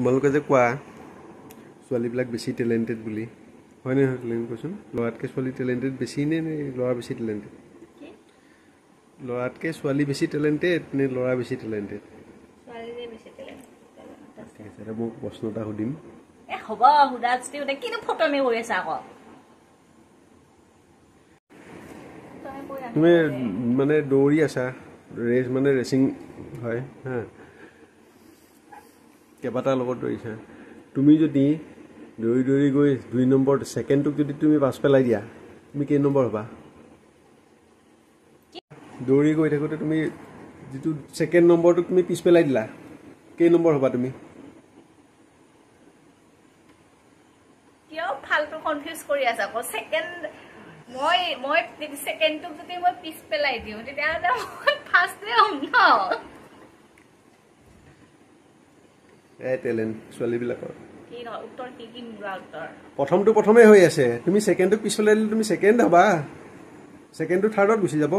তোমালোকে যে কোৱা ছোৱালীবিলাক বেছি টেলেণ্টেড বুলি হয় নে নহয় কোৱাচোন ল'ৰাতকৈ ছোৱালী টেলেণ্টেড বেছি নে ল'ৰা বেছি টেলেণ্টেড ল'ৰাতকৈ ছোৱালী বেছি টেলেণ্টেড নে ল'ৰা বেছি টেলেণ্টেড ঠিক আছে এতিয়া মোক প্ৰশ্ন এটা সুধিম হ'ব সুধা কিনো ফটোমি কৰি আছা আকৌ তুমি মানে দৌৰি আছা ৰেচ মানে ৰেচিং হয় হা কেইবাটাৰ লগত দৌৰিছা তুমি যদি দৌৰি দৌৰি গৈ 2 নম্বৰ ছেকেণ্ডটোক যদি তুমি পাছ পেলাই দিয়া তুমি কেই নম্বৰ হ'বা দৌৰি গৈ থাকোঁতে তুমি যিটো ছেকেণ্ড নম্বৰটোক তুমি পিছ পেলাই দিলা কেই নম্বৰ হ'বা তুমি কিয় ফালতু কনফিউজ কৰি আছা আকৌ ছেকেণ্ড মই ছেকেণ্ডটোক যদি মই পিছ পেলাই দিওঁ তেতিয়াহ'লে মই ফাৰ্ষ্টে হ'ম ন টেলেণ্ট ছোৱালীবিলাকৰ উত্তৰ কি মুৰা উত্তৰ প্ৰথমটো প্ৰথমেই হৈ আছে তুমি ছেকেণ্ডটোক পিছ পেলাই দিলে তুমি ছেকেণ্ড হ'বা ছেকেণ্ডটো থাৰ্ডত গুচি যাব